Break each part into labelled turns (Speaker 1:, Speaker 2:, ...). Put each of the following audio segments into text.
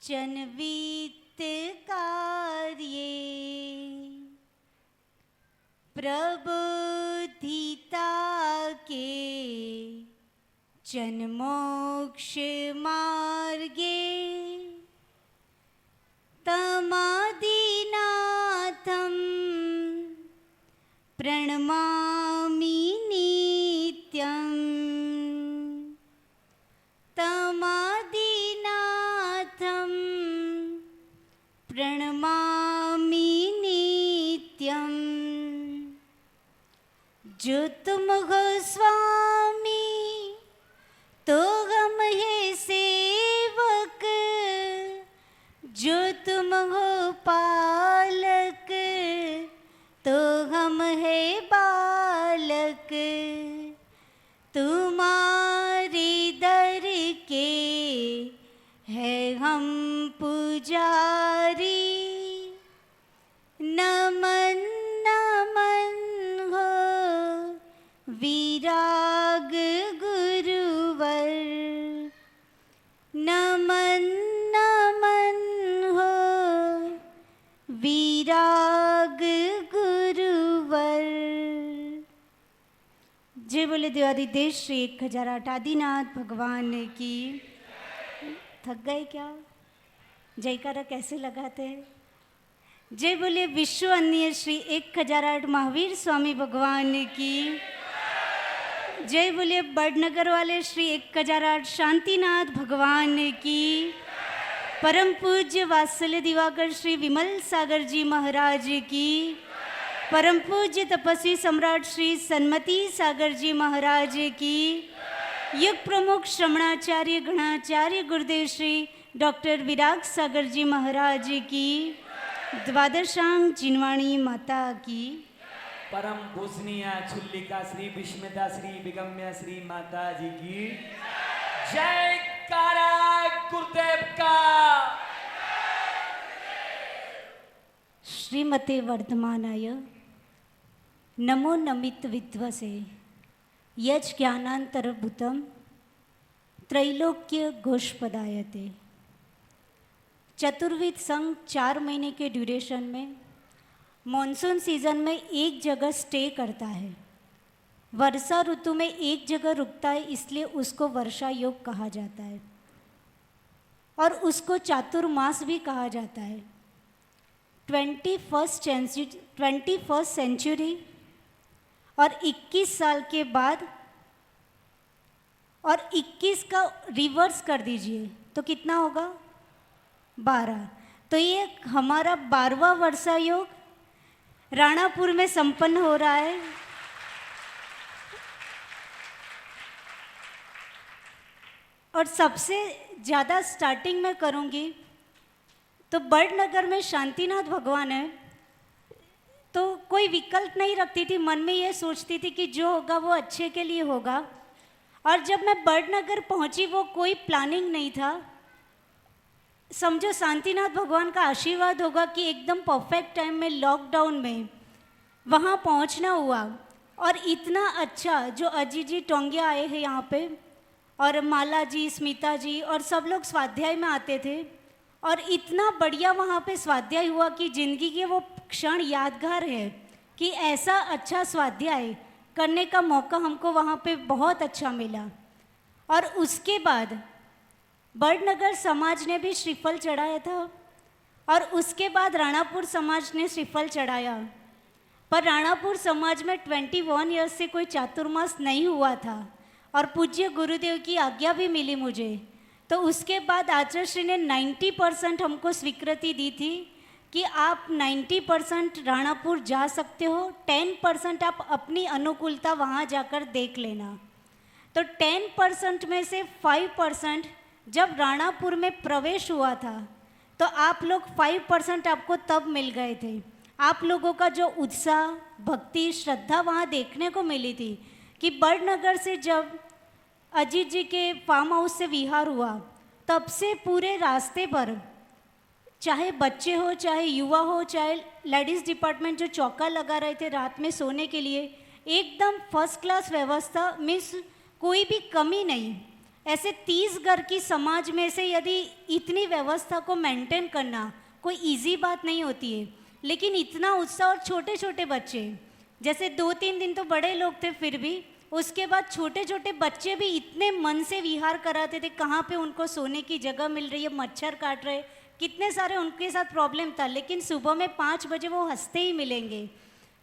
Speaker 1: चनवित कार्ये प्रबुद्धिता के जन्मोक्ष मार्गे तमादिनाथं प्रणमामि नित्यं तमादिनाथं प्रणमामि नित्यं। जो तुम हो स्वामी तो हम है सेवक, जो तुम हो पालक तो हम है बालक। तुम्हारे दर के है हम पुजारी, नमन नमन हो विराग गुरुवर, नमन नमन हो विराग गुरुवर। जय बोले देवादिदेव श्री 1008 आदिनाथ भगवान की। थक गए क्या? जयकारा कैसे लगाते हैं? जय बोले विश्व अन्य श्री 1008 महावीर स्वामी भगवान की। जय बोले बड़नगर वाले श्री 1008 शांतिनाथ भगवान की। परम पूज्य वात्सल्य दिवाकर श्री विमल सागर जी महाराज की। परम पूज्य तपस्वी सम्राट श्री सन्मति सागर जी महाराज की। युग प्रमुख श्रमणाचार्य गणाचार्य गुरुदेव श्री डॉक्टर विराग सागर जी महाराज की। द्वादशांग जिनवाणी माता की।
Speaker 2: परम पूजनीय छुल्लिका श्री विस्मिता श्री विगम्य श्री माता जी की जयकारा गुरुदेव का।
Speaker 1: श्रीमते वर्धमानाय नमो नमित विद्वसे यज ज्ञानांतरभूतम त्रैलोक्य घोषपदायते। चतुर्विद संघ 4 महीने के ड्यूरेशन में मॉनसून सीजन में एक जगह स्टे करता है। वर्षा ऋतु में एक जगह रुकता है, इसलिए उसको वर्षा योग कहा जाता है और उसको चातुर्मास भी कहा जाता है। 21st सेंचुरी और 21 साल के बाद और 21 का रिवर्स कर दीजिए तो कितना होगा? 12। तो ये हमारा 12वां वर्षा योग राणापुर में संपन्न हो रहा है। और सबसे ज़्यादा स्टार्टिंग में करूँगी तो बड़नगर में शांतिनाथ भगवान है, तो कोई विकल्प नहीं रखती थी, मन में ये सोचती थी कि जो होगा वो अच्छे के लिए होगा। और जब मैं बड़नगर पहुंची वो कोई प्लानिंग नहीं था, समझो शांतिनाथ भगवान का आशीर्वाद होगा कि एकदम परफेक्ट टाइम में लॉकडाउन में वहाँ पहुँचना हुआ। और इतना अच्छा जो अजीत जी टोंगिया आए हैं यहाँ पे, और माला जी, स्मिता जी और सब लोग स्वाध्याय में आते थे, और इतना बढ़िया वहाँ पे स्वाध्याय हुआ कि ज़िंदगी के वो क्षण यादगार है कि ऐसा अच्छा स्वाध्याय करने का मौका हमको वहाँ पे बहुत अच्छा मिला। और उसके बाद बड़नगर समाज ने भी श्रीफल चढ़ाया था और उसके बाद राणापुर समाज ने श्रीफल चढ़ाया। पर राणापुर समाज में 21 ईयर्स से कोई चातुर्मास नहीं हुआ था और पूज्य गुरुदेव की आज्ञा भी मिली मुझे। तो उसके बाद आचार्य श्री ने 90% हमको स्वीकृति दी थी कि आप 90% राणापुर जा सकते हो, 10% आप अपनी अनुकूलता वहाँ जाकर देख लेना। तो 10% में से 5% जब राणापुर में प्रवेश हुआ था तो आप लोग 5% आपको तब मिल गए थे। आप लोगों का जो उत्साह, भक्ति, श्रद्धा वहाँ देखने को मिली थी कि बड़नगर से जब अजीत जी के फार्म हाउस से विहार हुआ तब से पूरे रास्ते पर चाहे बच्चे हो, चाहे युवा हो, चाहे लेडीज़ डिपार्टमेंट जो चौका लगा रहे थे रात में सोने के लिए, एकदम फर्स्ट क्लास व्यवस्था, मीन्स कोई भी कमी नहीं। ऐसे 30 घर की समाज में से यदि इतनी व्यवस्था को मेंटेन करना कोई इजी बात नहीं होती है, लेकिन इतना उत्साह और छोटे छोटे बच्चे, जैसे 2-3 दिन तो बड़े लोग थे, फिर भी उसके बाद छोटे छोटे बच्चे भी इतने मन से विहार कराते थे, कहाँ पे उनको सोने की जगह मिल रही है, मच्छर काट रहे, कितने सारे उनके साथ प्रॉब्लम था, लेकिन सुबह में 5 बजे वो हंसते ही मिलेंगे,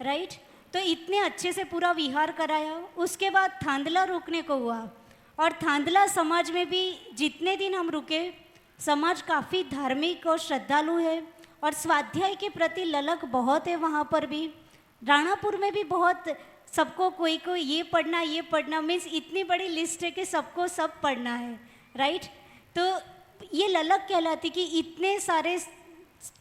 Speaker 1: राइट। तो इतने अच्छे से पूरा विहार कराया। उसके बाद थांदला रुकने को हुआ, और थांदला समाज में भी जितने दिन हम रुके, समाज काफ़ी धार्मिक और श्रद्धालु है, और स्वाध्याय के प्रति ललक बहुत है वहाँ पर भी। राणापुर में भी बहुत, सबको कोई कोई ये पढ़ना मीन्स इतनी बड़ी लिस्ट है कि सबको सब पढ़ना है, राइट। तो ये ललक कहलाती कि इतने सारे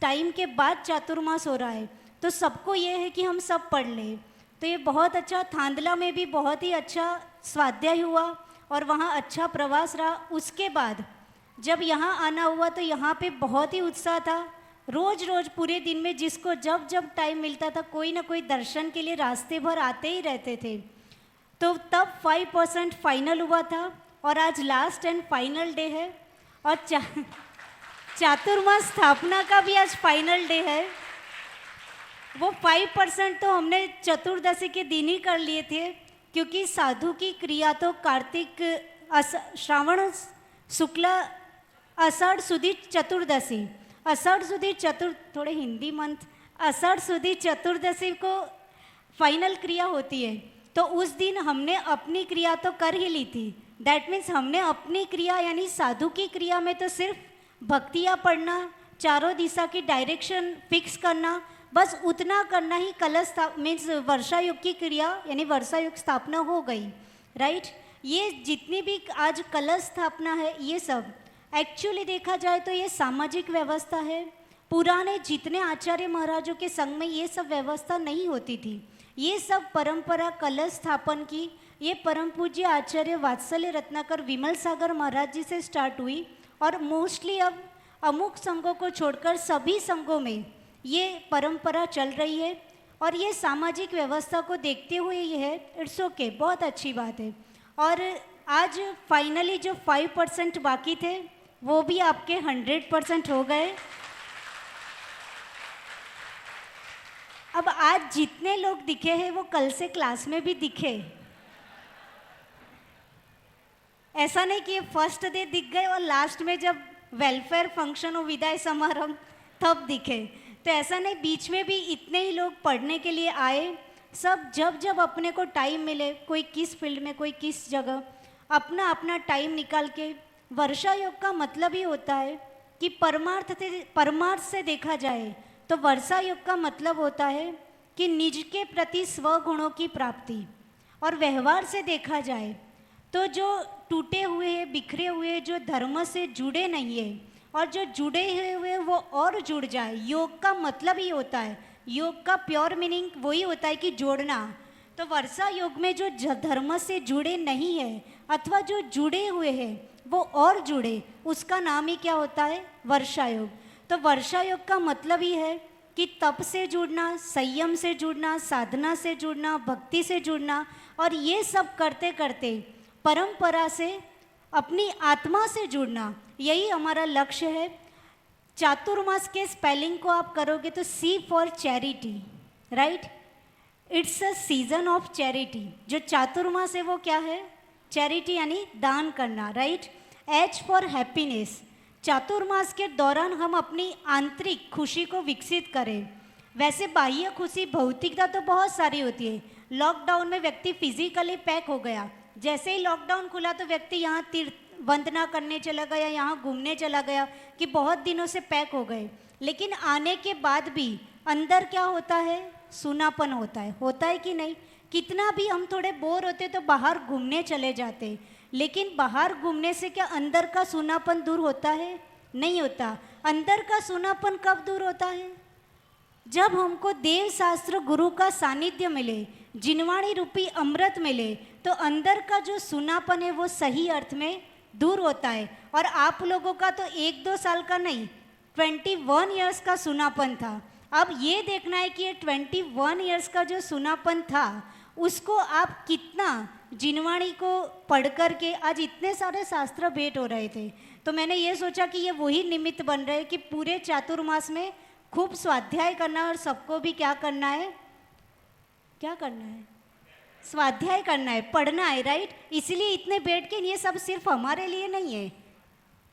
Speaker 1: टाइम के बाद चातुर्मास हो रहा है, तो सबको ये है कि हम सब पढ़ लें। तो ये बहुत अच्छा, थांदला में भी बहुत ही अच्छा स्वाध्याय हुआ और वहाँ अच्छा प्रवास रहा। उसके बाद जब यहाँ आना हुआ तो यहाँ पे बहुत ही उत्साह था। रोज़ रोज़ पूरे दिन में जिसको जब जब टाइम मिलता था, कोई ना कोई दर्शन के लिए रास्ते भर आते ही रहते थे। तो तब 5% फाइनल हुआ था, और आज लास्ट एंड फाइनल डे है, और चातुर्मास स्थापना का भी आज फाइनल डे है। वो 5% तो हमने चतुर्दशी के दिन ही कर लिए थे, क्योंकि साधु की क्रिया तो कार्तिक श्रावण शुक्ला अषाढ़ सुदी चतुर्दशी, अषाढ़ सुदी थोड़े हिंदी मंथ, अषाढ़ सुदी चतुर्दशी को फाइनल क्रिया होती है। तो उस दिन हमने अपनी क्रिया तो कर ही ली थी। दैट मीन्स हमने अपनी क्रिया यानी साधु की क्रिया में तो सिर्फ भक्तियाँ पढ़ना, चारों दिशा की डायरेक्शन फिक्स करना, बस उतना करना ही कलश मीन्स वर्षा युग की क्रिया यानी वर्षा युग स्थापना हो गई, राइट। ये जितनी भी आज कलश स्थापना है, ये सब एक्चुअली देखा जाए तो ये सामाजिक व्यवस्था है। पुराने जितने आचार्य महाराजों के संग में ये सब व्यवस्था नहीं होती थी। ये सब परंपरा कलश स्थापन की ये परम पूज्य आचार्य वात्सल्य रत्नाकर विमल सागर महाराज जी से स्टार्ट हुई, और मोस्टली अब अमुक संघों को छोड़कर सभी संघों में ये परंपरा चल रही है। और ये सामाजिक व्यवस्था को देखते हुए ये है, इट्स ओके, बहुत अच्छी बात है। और आज फाइनली जो 5% बाकी थे वो भी आपके 100% हो गए। अब आज जितने लोग दिखे हैं वो कल से क्लास में भी दिखे। ऐसा नहीं कि फर्स्ट डे दिख गए और लास्ट में जब वेलफेयर फंक्शन हो, विदाई समारोह, तब दिखे। तो ऐसा नहीं, बीच में भी इतने ही लोग पढ़ने के लिए आए। सब जब जब अपने को टाइम मिले, कोई किस फील्ड में, कोई किस जगह, अपना अपना टाइम निकाल के। वर्षा योग का मतलब ही होता है कि परमार्थ से देखा जाए तो वर्षा योग का मतलब होता है कि निज के प्रति स्वगुणों की प्राप्ति। और व्यवहार से देखा जाए तो जो टूटे हुए हैं, बिखरे हुए हैं, जो धर्म से जुड़े नहीं है, और जो जुड़े हुए वो और जुड़ जाए। योग का मतलब ही होता है, योग का प्योर मीनिंग वही होता है कि जोड़ना। तो वर्षा योग में जो धर्म से जुड़े नहीं है अथवा जो जुड़े हुए हैं वो और जुड़े, उसका नाम ही क्या होता है, वर्षा योग। तो वर्षा योग का मतलब ही है कि तप से जुड़ना, संयम से जुड़ना, साधना से जुड़ना, भक्ति से जुड़ना, और ये सब करते करते परंपरा से अपनी आत्मा से जुड़ना, यही हमारा लक्ष्य है। चातुर्मास के स्पेलिंग को आप करोगे तो C for charity, right. It's a season of charity. जो चातुर्मास है वो क्या है, चैरिटी यानी दान करना, right. H for happiness. Chaturmas के दौरान हम अपनी आंतरिक खुशी को विकसित करें। वैसे बाह्य खुशी, भौतिकता तो बहुत सारी होती है। लॉकडाउन में व्यक्ति फिजिकली पैक हो गया, जैसे ही लॉकडाउन खुला तो व्यक्ति यहाँ तीर्थ वंदना करने चला गया, यहाँ घूमने चला गया, कि बहुत दिनों से पैक हो गए। लेकिन आने के बाद भी अंदर क्या होता है, सूनापन होता है कि नहीं। कितना भी हम थोड़े बोर होते तो बाहर घूमने चले जाते, लेकिन बाहर घूमने से क्या अंदर का सूनापन दूर होता है, नहीं होता। अंदर का सूनापन कब दूर होता है, जब हमको देव शास्त्र गुरु का सानिध्य मिले, जिनवाणी रूपी अमृत मिले, तो अंदर का जो सूनापन है वो सही अर्थ में दूर होता है। और आप लोगों का तो 1-2 साल का नहीं, 21 ईयर्स का सूनापन था। अब ये देखना है कि ये 21 ईयर्स का जो सूनापन था उसको आप कितना जिनवाणी को पढ़ कर के आज इतने सारे शास्त्र भेंट हो रहे थे, तो मैंने ये सोचा कि ये वही निमित्त बन रहे कि पूरे चातुर्मास में खूब स्वाध्याय करना और सबको भी क्या करना है, क्या करना है, स्वाध्याय करना है, पढ़ना है, राइट। इसलिए इतने बैठ के, ये सब सिर्फ हमारे लिए नहीं है,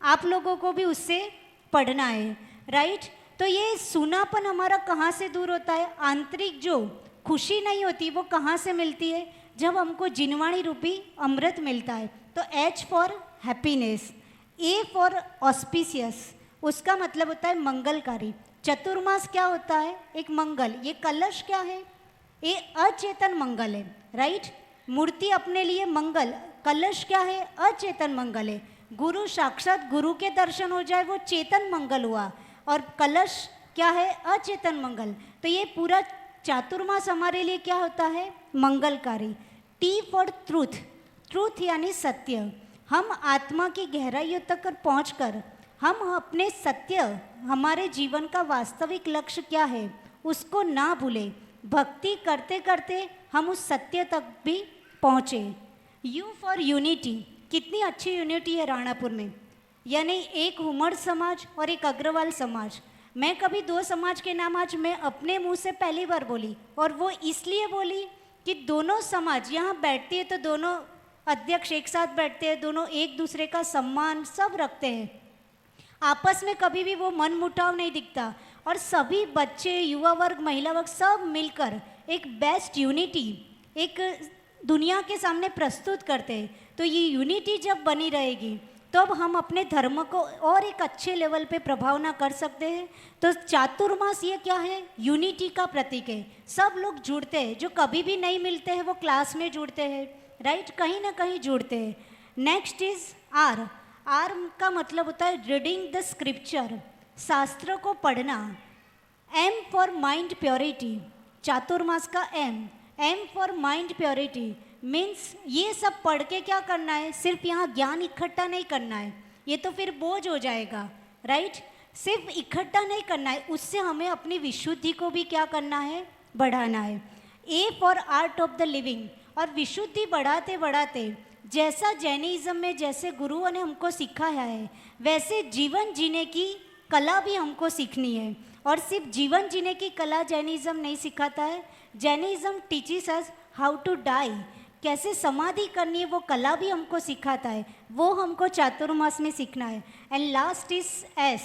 Speaker 1: आप लोगों को भी उससे पढ़ना है, राइट। तो ये सूनापन हमारा कहाँ से दूर होता है, आंतरिक जो खुशी नहीं होती वो कहाँ से मिलती है, जब हमको जिनवाणी रूपी अमृत मिलता है। तो H for happiness, A for auspicious, उसका मतलब होता है मंगलकारी। चतुर्मास क्या होता है, एक मंगल। ये कलश क्या है, ये अचेतन मंगल है, राइट। मूर्ति अपने लिए मंगल, कलश क्या है, अचेतन मंगल है। गुरु साक्षात गुरु के दर्शन हो जाए वो चेतन मंगल हुआ, और कलश क्या है, अचेतन मंगल। तो ये पूरा चातुर्मास हमारे लिए क्या होता है, मंगलकारी। T फॉर ट्रूथ, ट्रूथ यानी सत्य। हम आत्मा की गहराइयों तक पहुंचकर हम अपने सत्य, हमारे जीवन का वास्तविक लक्ष्य क्या है उसको ना भूले, भक्ति करते करते हम उस सत्य तक भी पहुँचे। U फॉर यूनिटी, कितनी अच्छी यूनिटी है राणापुर में, यानी एक हुमड़ समाज और एक अग्रवाल समाज। मैं कभी दो समाज के नाम आज मैं अपने मुंह से पहली बार बोली, और वो इसलिए बोली कि दोनों समाज यहाँ बैठती है तो दोनों अध्यक्ष एक साथ बैठते हैं, दोनों एक दूसरे का सम्मान सब रखते हैं, आपस में कभी भी वो मन मुटाव नहीं दिखता, और सभी बच्चे, युवा वर्ग, महिला वर्ग सब मिलकर एक बेस्ट यूनिटी एक दुनिया के सामने प्रस्तुत करते हैं। तो ये यूनिटी जब बनी रहेगी तब हम अपने धर्म को और एक अच्छे लेवल पे प्रभाव ना कर सकते हैं। तो चातुर्मास ये क्या है, यूनिटी का प्रतीक है। सब लोग जुड़ते हैं, जो कभी भी नहीं मिलते हैं वो क्लास में जुड़ते हैं, राइट, कहीं ना कहीं जुड़ते हैं। नेक्स्ट इज आर, आर का मतलब होता है रीडिंग द स्क्रिप्चर, शास्त्र को पढ़ना। Aim for mind purity, Chaturmas का aim for mind purity means ये सब पढ़ के क्या करना है, सिर्फ यहाँ ज्ञान इकट्ठा नहीं करना है, ये तो फिर बोझ हो जाएगा, राइट। सिर्फ इकट्ठा नहीं करना है, उससे हमें अपनी विशुद्धि को भी क्या करना है, बढ़ाना है। A for art of the living, और विशुद्धि बढ़ाते बढ़ाते जैसा जैनिज्म में जैसे गुरुओं ने हमको सिखाया है वैसे जीवन जीने की कला भी हमको सीखनी है। और सिर्फ जीवन जीने की कला जैनिज्म नहीं सिखाता है, Jainism teaches us how to die, कैसे समाधि करनी है वो कला भी हमको सिखाता है, वो हमको चातुर्मास में सीखना है। And last is S,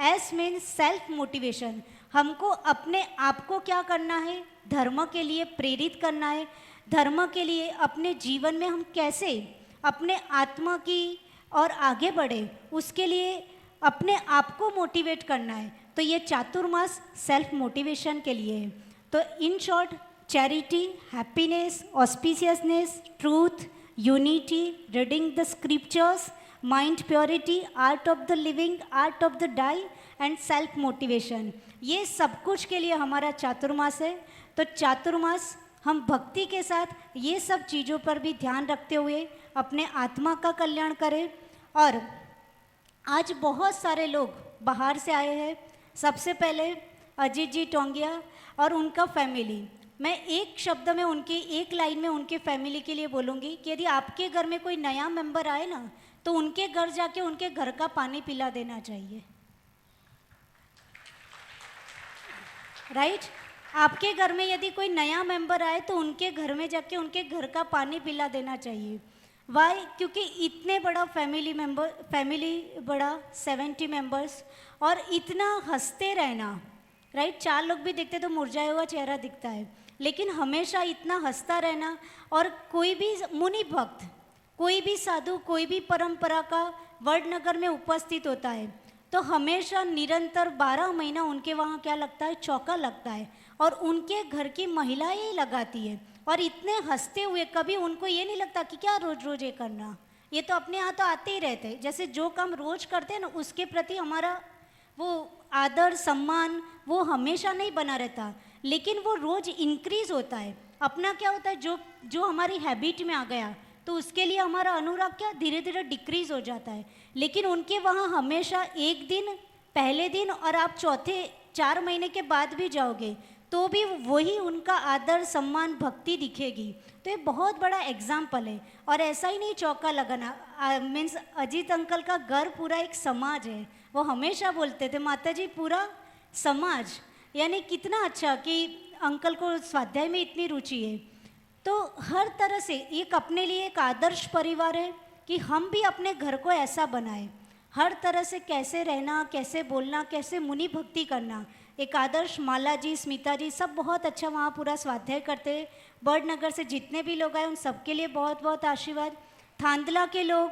Speaker 1: S means self motivation, हमको अपने आप को क्या करना है, धर्म के लिए प्रेरित करना है। धर्म के लिए अपने जीवन में हम कैसे अपने आत्मा की और आगे बढ़े, उसके लिए अपने आप को मोटिवेट करना है। तो ये चातुर्मास सेल्फ मोटिवेशन के लिए है। तो in short, charity, happiness, auspiciousness, truth, unity, reading the scriptures, mind purity, art of the living, art of the die and self motivation, ये सब कुछ के लिए हमारा चातुर्मास है। तो चातुर्मास हम भक्ति के साथ ये सब चीज़ों पर भी ध्यान रखते हुए अपने आत्मा का कल्याण करें। और आज बहुत सारे लोग बाहर से आए हैं, सबसे पहले अजीत जी टोंगिया और उनका फैमिली। मैं एक शब्द में उनके, एक लाइन में उनके फैमिली के लिए बोलूँगी कि यदि आपके घर में कोई नया मेंबर आए ना तो उनके घर जाके उनके घर का पानी पिला देना चाहिए, राइट। आपके घर में यदि कोई नया मेंबर आए तो उनके घर में जाके उनके घर का पानी पिला देना चाहिए। वाई, क्योंकि इतने बड़ा फैमिली बड़ा 70 मेंबर्स, और इतना हंसते रहना, राइट। 4 लोग भी दिखते तो मुरझाया हुआ चेहरा दिखता है, लेकिन हमेशा इतना हंसता रहना। और कोई भी मुनि भक्त, कोई भी साधु, कोई भी परंपरा का वडनगर में उपस्थित होता है तो हमेशा निरंतर 12 महीना उनके वहाँ क्या लगता है, चौका लगता है, और उनके घर की महिलाएं ही लगाती है। और इतने हंसते हुए कभी उनको ये नहीं लगता कि क्या रोज रोज ये करना, ये तो अपने यहाँ तो आते ही रहते हैं। जैसे जो काम रोज करते हैं ना उसके प्रति हमारा वो आदर सम्मान वो हमेशा नहीं बना रहता, लेकिन वो रोज इंक्रीज होता है। अपना क्या होता है, जो हमारी हैबिट में आ गया तो उसके लिए हमारा अनुराग क्या धीरे धीरे डिक्रीज हो जाता है। लेकिन उनके वहाँ हमेशा एक दिन, पहले दिन और आप चौथे 4 महीने के बाद भी जाओगे तो भी वही उनका आदर सम्मान भक्ति दिखेगी। तो ये बहुत बड़ा एग्जाम्पल है। और ऐसा ही नहीं चौका लगाना, मीन्स अजीत अंकल का घर पूरा एक समाज है। वो हमेशा बोलते थे माता जी पूरा समाज, यानी कितना अच्छा कि अंकल को स्वाध्याय में इतनी रुचि है। तो हर तरह से एक अपने लिए एक आदर्श परिवार है कि हम भी अपने घर को ऐसा बनाएं। हर तरह से कैसे रहना, कैसे बोलना, कैसे मुनि भक्ति करना, एक आदर्श। माला जी, स्मिता जी सब बहुत अच्छा वहाँ पूरा स्वाध्याय करते हैं। बर्डनगर से जितने भी लोग आए उन सबके लिए बहुत बहुत आशीर्वाद। थांदला के लोग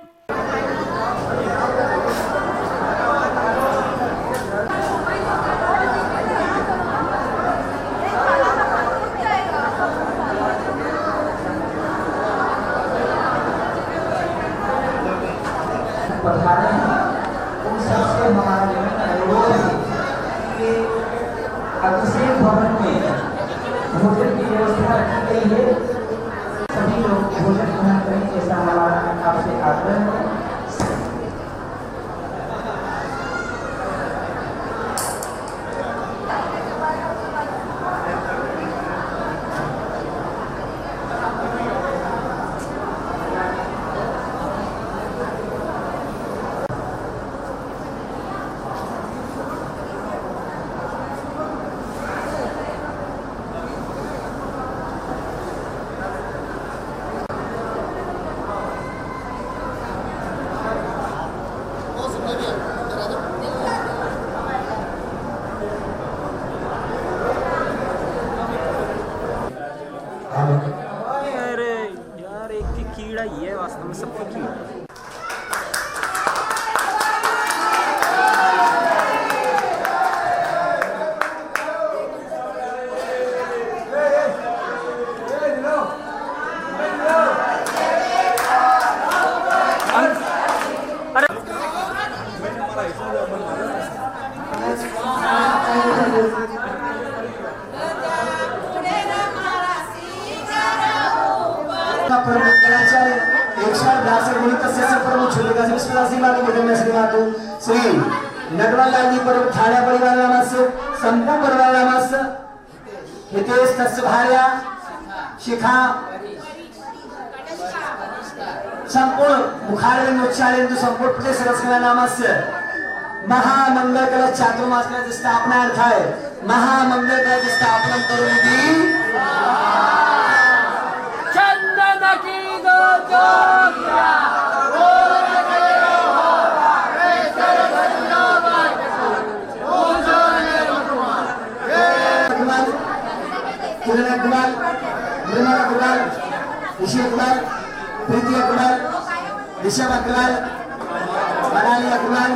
Speaker 3: पधारे हैं, उन सबसे हमारा अनुरोध है कि अभिषेक भवन में भोजन की व्यवस्था रखी गई है, सभी लोग भोजन ग्रहण करें, ऐसा हमारा आपसे आग्रह है।
Speaker 4: अरे यार, एक की कीड़ा ही है वास्तव में, सबको कीड़ा है।
Speaker 3: श्री नटवर लाल जी पर ठाणे परिवार नामास्य संपूर्ण परिवार नामास्य हितेश तस्य भार्या शिखा संपूर्ण मुखारविंद उच्चारेंदु संपूर्ण प्रदेश रसकला नामास्य महामंगल कलश चातुर्मास कलश स्थापनार्थाय महामंगल कलश स्थापना करोति चंदन की दो जोगिया किरण अग्रवाल, निर्मला अग्रवाल, ऋषि अग्रवाल, प्रीति अग्रवाल, ऋषभ अग्रवाल, मनाली अग्रवाल,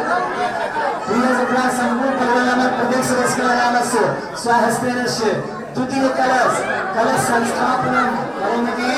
Speaker 3: धीरज अग्रवाल संपूर्ण परिवार प्रदेश रसकला नामस्य स्वहस्तेन द्वितीय कलश संस्थापनं करोमि।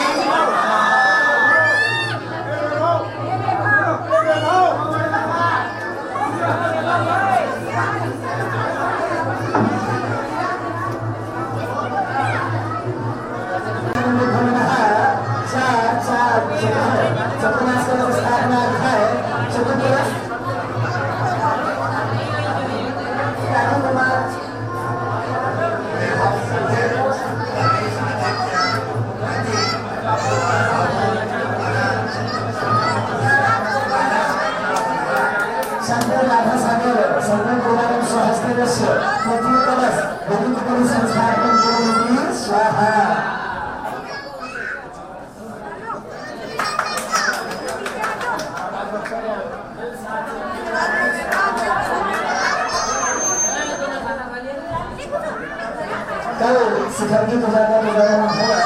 Speaker 3: कल शिखर की पूजा का प्रोग्राम होगा,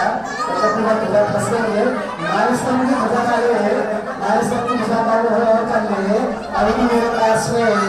Speaker 3: पूजा फंसेंगे, माइलस्टोन की पूजा चालू है, माइलस्टोन की पूजा चालू है और कर लेंगे। अभी मेरे पास में